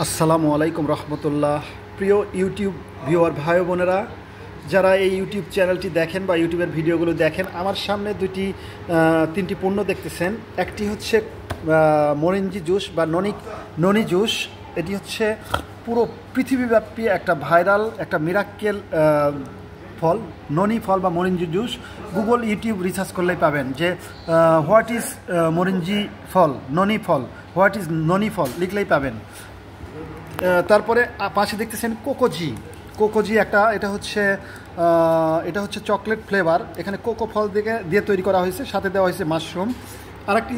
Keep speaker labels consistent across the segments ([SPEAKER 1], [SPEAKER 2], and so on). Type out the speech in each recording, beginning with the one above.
[SPEAKER 1] আসসালামু আলাইকুম রহমতুল্লাহ। প্রিয় ইউটিউব ভিউয়ার ভাই বোনেরা, যারা এই ইউটিউব চ্যানেলটি দেখেন বা ইউটিউবের ভিডিওগুলো দেখেন, আমার সামনে তিনটি পণ্য দেখতেছেন। একটি হচ্ছে মরিঞ্জি জুস বা ননি জুস। এটি হচ্ছে পুরো পৃথিবীব্যাপী একটা ভাইরাল, একটা মিরাক্কেল ফল, ননি ফল বা মরিঞ্জি জুস। গুগল ইউটিউব রিসার্চ করলেই পাবেন যে what is মরিঞ্জি fall, Noni fall, what is ননি ফল লিখলেই পাবেন। তারপরে পাশে দেখতেছেন কোকোজি এটা হচ্ছে চকলেট ফ্লেভার। এখানে কোকো ফল দিয়ে তৈরি করা হয়েছে, সাথে দেওয়া হয়েছে মাশরুম। আরেকটি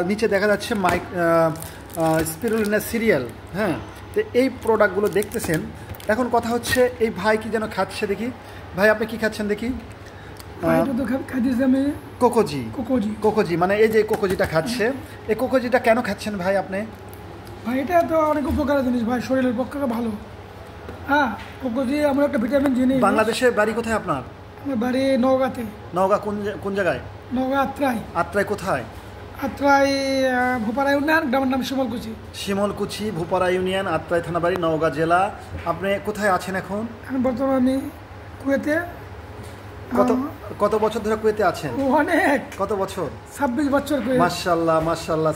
[SPEAKER 1] নিচে দেখা যাচ্ছে স্পিরুলিনা সিরিয়াল। হ্যাঁ, তো এই প্রোডাক্টগুলো দেখতেছেন। এখন কথা হচ্ছে, এই ভাই কি যেন খাচ্ছে দেখি। ভাই, আপনি কি খাচ্ছেন দেখি? কোকোজি মানে এই যে কোকোজিটা খাচ্ছে। এই কোকোজিটা কেন খাচ্ছেন ভাই আপনি?
[SPEAKER 2] ভাই, এটা তো অনেক উপকারী জিনিস ভাই, শরীরের পক্ষে ভালো। হ্যাঁ, কোকোজি আমরা একটা ভিটামিন জিনিস।
[SPEAKER 1] বাংলাদেশের বাড়ি কোথায় আপনার?
[SPEAKER 2] আমার বাড়ি নওগাঁতে।
[SPEAKER 1] নওগাঁ কোন জায়গায়?
[SPEAKER 2] নওগাঁ আত্রাই।
[SPEAKER 1] আত্রাই কোথায়?
[SPEAKER 2] আত্রাই ভোপারা ইউনিয়ন, গ্রামের নাম
[SPEAKER 1] শিমলকুচি, ভোপারা ইউনিয়ন, আত্রাই থানা বাড়ি, নওগাঁ জেলা। আপনি কোথায় আছেন এখন?
[SPEAKER 2] আমি বর্তমানে কুয়েতে।
[SPEAKER 1] কত বছর ধরে কুয়েতে আছেন?
[SPEAKER 2] অনেক।
[SPEAKER 1] কত বছর?
[SPEAKER 2] 26 বছর।
[SPEAKER 1] মাশাআল্লাহ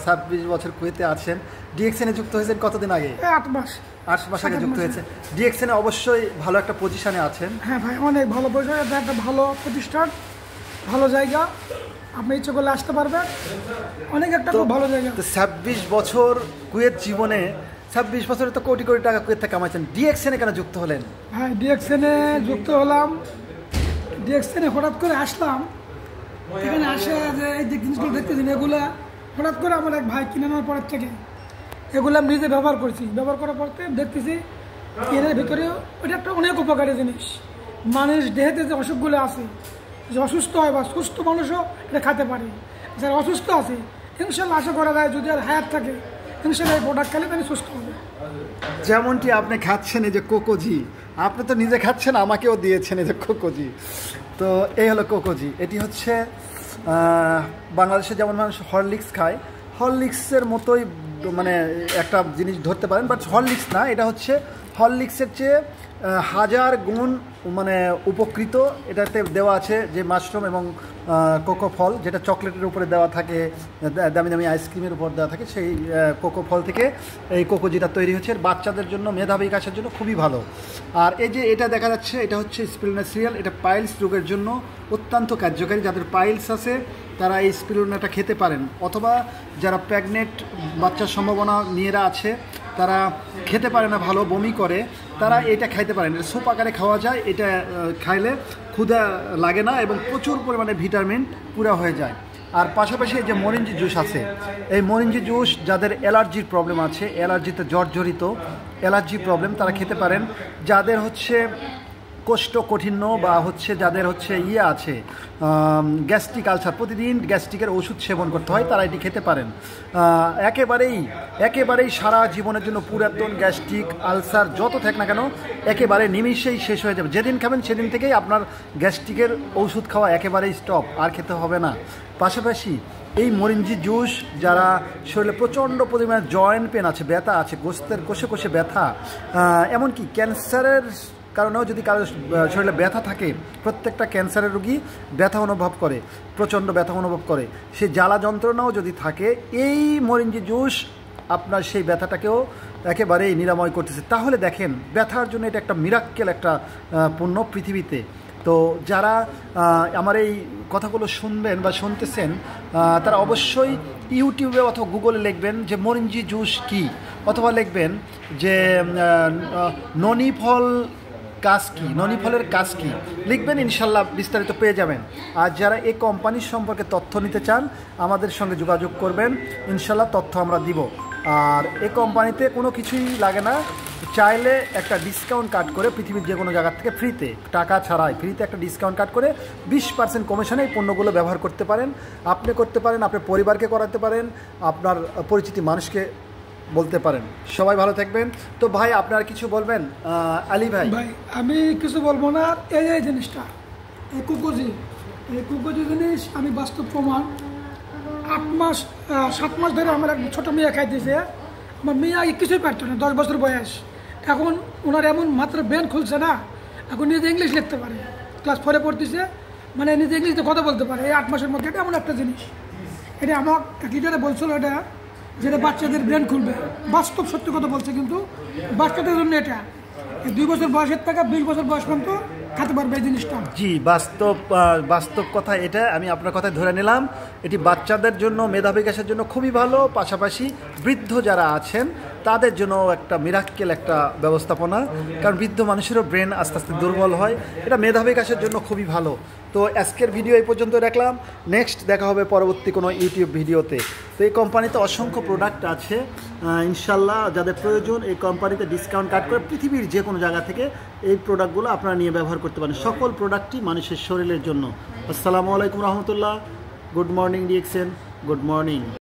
[SPEAKER 1] 26 বছর কুয়েতে আছেন। ডিএক্সএনে যুক্ত হয়েছেন কতদিন আগে?
[SPEAKER 2] 8 মাস।
[SPEAKER 1] 8 মাস আগে যুক্ত হয়েছে। ডিএক্সএনে অবশ্যই ভালো একটা পজিশনে আছেন।
[SPEAKER 2] হ্যাঁ ভাই, অনেক ভালো পজিশন, একটা ভালো প্রতিষ্ঠান, ভালো জায়গা। আপনি ইচ্ছে করলে আসতে পারবেন, অনেক একটা খুব ভালো জায়গা।
[SPEAKER 1] তো 26 বছর কুয়েত জীবনে, 26 বছরে তো কোটি কোটি টাকা কুয়েত থেকে কামাইছেন। ডিএক্সএনে কেন যুক্ত হলেন?
[SPEAKER 2] হ্যাঁ, ডিএক্সএনে যুক্ত হলাম। ডিএক্সএনে হঠাৎ করে আসলাম। এখানে আসে যে এই যে জিনিসগুলো দেখতেছেন, এগুলো হঠাৎ করে আমার এক ভাই কিনে নেওয়ার পরের থেকে এগুলো আমি নিজে ব্যবহার করছি। ব্যবহার করার পর দেখতেছি এর ভিতরে এটা একটা অনেক উপকারী জিনিস। মানুষ দেহেতে যে অসুখগুলো আছে, যে অসুস্থ হয় বা সুস্থ মানুষও এটা খেতে পারে। যারা অসুস্থ আছে, ইনশাল্লাহ আশা করা যায় যদি আর হায়াত থাকে, ইনশাল্লাহ এই প্রোডাক্ট খেলে তাহলে সুস্থ হবে।
[SPEAKER 1] যেমনটি আপনি খাচ্ছেন এই যে কোকোজি, আপনি তো নিজে খাচ্ছেন, আমাকেও দিয়েছেন এই যে কোকোজি। তো এই হলো কোকোজি। এটি হচ্ছে বাংলাদেশে যেমন মানুষ হরলিক্স খায়, হরলিক্সের মতোই মানে একটা জিনিস ধরতে পারেন, বাট হরলিক্স না, এটা হচ্ছে হরলিক্সের চেয়ে 1000 গুণ মানে উপকৃত। এটাতে দেওয়া আছে যে মাশরুম এবং কোকো ফল, যেটা চকলেটের উপরে দেওয়া থাকে, দামি দামি আইসক্রিমের উপর দেওয়া থাকে, সেই কোকো ফল থেকে এই কোকোজিটা তৈরি হচ্ছে। বাচ্চাদের জন্য, মেধাবী বিকাশের জন্য খুবই ভালো। আর এই যে এটা দেখা যাচ্ছে, এটা হচ্ছে স্পিরুলিনা সিরিয়াল। এটা পাইলস রোগের জন্য অত্যন্ত কার্যকারী। যাদের পাইলস আছে তারা এই স্পিরুলিনাটা খেতে পারেন, অথবা যারা প্রেগনেন্ট বাচ্চার সম্ভাবনা মেয়েরা আছে, তারা খেতে পারে না, ভালো বমি করে, তারা এটা খাইতে পারেন। এটা স্যুপ আকারে খাওয়া যায়। এটা খাইলে ক্ষুধা লাগে না এবং প্রচুর পরিমাণে ভিটামিন পুরা হয়ে যায়। আর পাশাপাশি এই যে মরিঞ্জি জুস আছে, এই মরিঞ্জি জুস যাদের অ্যালার্জির প্রবলেম আছে, অ্যালার্জিতে জর্জরিত অ্যালার্জি প্রবলেম, তারা খেতে পারেন। যাদের হচ্ছে কোষ্ঠকাঠিন্য বা হচ্ছে যাদের হচ্ছে আছে গ্যাস্ট্রিক আলসার, প্রতিদিন গ্যাস্ট্রিকের ওষুধ সেবন করতে হয়, তারা এটি খেতে পারেন। একেবারেই সারা জীবনের জন্য পুরাতন গ্যাস্ট্রিক আলসার যত থাক না কেন, একেবারে নিমিষেই শেষ হয়ে যাবে। যেদিন খাবেন সেদিন থেকেই আপনার গ্যাস্ট্রিকের ওষুধ খাওয়া একেবারেই স্টপ, আর খেতে হবে না। পাশাপাশি এই মরিঞ্জি জুস, যারা শরীরে প্রচণ্ড পরিমাণে জয়েন্ট পেন আছে, ব্যথা আছে, গোস্তের কোষে বেথা, এমনকি ক্যান্সারের কারণেও যদি কারো শরীরে ব্যথা থাকে, প্রত্যেকটা ক্যান্সারের রোগী ব্যথা অনুভব করে, প্রচণ্ড ব্যথা অনুভব করে, সেই জ্বালা যন্ত্রণাও যদি থাকে, এই মরিঞ্জি জুস আপনার সেই ব্যথাটাকেও একেবারেই নিরাময় করতেছে। তাহলে দেখেন, ব্যথার জন্য এটা একটা মিরাক্কেল একটা পণ্য পৃথিবীতে। তো যারা আমার এই কথাগুলো শুনবেন বা শুনতেছেন, তারা অবশ্যই ইউটিউবে অথবা গুগলে লিখবেন যে মরিঞ্জি জুস কি, অথবা লিখবেন যে ননি ফল কাজ কি, ননি ফলের কাজ কি, লিখবেন, ইনশাল্লাহ বিস্তারিত পেয়ে যাবেন। আর যারা এই কোম্পানির সম্পর্কে তথ্য নিতে চান, আমাদের সঙ্গে যোগাযোগ করবেন, ইনশাল্লাহ তথ্য আমরা দিব। আর এই কোম্পানিতে কোনো কিছুই লাগে না, চাইলে একটা ডিসকাউন্ট কাট করে পৃথিবীর যে কোনো জায়গা থেকে ফ্রিতে, টাকা ছাড়াই ফ্রিতে একটা ডিসকাউন্ট কাট করে 20% কমিশনে এই পণ্যগুলো ব্যবহার করতে পারেন। আপনি করতে পারেন, আপনার পরিবারকে করাতে পারেন, আপনার পরিচিত মানুষকে বলতে পারেন। সবাই ভালো থাকবেন। তো ভাই, আপনার কিছু বলবেন? আলী ভাই।
[SPEAKER 2] আমি কিছু বলবো না। এই জিনিসটা, এই কোকোজি জিনিস আমি বাস্তব প্রমাণ। 7 মাস ধরে আমার এক ছোট মেয়ে খাইতেছে। আমার মেয়ে আগে কিছুই পারতো না, 10 বছর বয়স। এখন ওনার এমন মাত্র ব্রেন খুলছে না, এখন নিজে ইংলিশ লিখতে পারে, ক্লাস 4-এ পড়তেছে, মানে নিজে ইংলিশে কথা বলতে পারে এই 8 মাসের মধ্যে। এটা এমন একটা জিনিস, এটা আমার এক লিডারে বলছিল এটা, যেটা বাচ্চাদের ব্রেন খুলবে। বাস্তব সত্যি কথা বলছে, কিন্তু বাচ্চাদের জন্য এটা 2 বছর বয়সের থেকে 20 বছর বয়স পর্যন্ত খেতে পারবে এই জিনিসটা।
[SPEAKER 1] জি, বাস্তব কথা এটা, আমি আপনার কথায় ধরে নিলাম। এটি বাচ্চাদের জন্য, মেধা বিকাশের জন্য খুবই ভালো, পাশাপাশি বৃদ্ধ যারা আছেন তাদের জন্য একটা মিরাক্কেল একটা ব্যবস্থাপনা, কারণ বৃদ্ধ মানুষেরও ব্রেন আস্তে আস্তে দুর্বল হয়, এটা মেধা বিকাশের জন্য খুবই ভালো। তো আজকের ভিডিও এই পর্যন্ত রাখলাম, নেক্সট দেখা হবে পরবর্তী কোনো ইউটিউব ভিডিওতে। তো এই কোম্পানিতে অসংখ্য প্রোডাক্ট আছে, ইনশাল্লাহ যাদের প্রয়োজন এই কোম্পানিতে ডিসকাউন্ট কাট করে পৃথিবীর যে কোনো জায়গা থেকে এই প্রোডাক্টগুলো আপনারা নিয়ে ব্যবহার করতে পারেন। সকল প্রোডাক্টই মানুষের শরীরের জন্য। আসসালামু আলাইকুম রহমতুল্লাহ। Good morning DXN, good morning.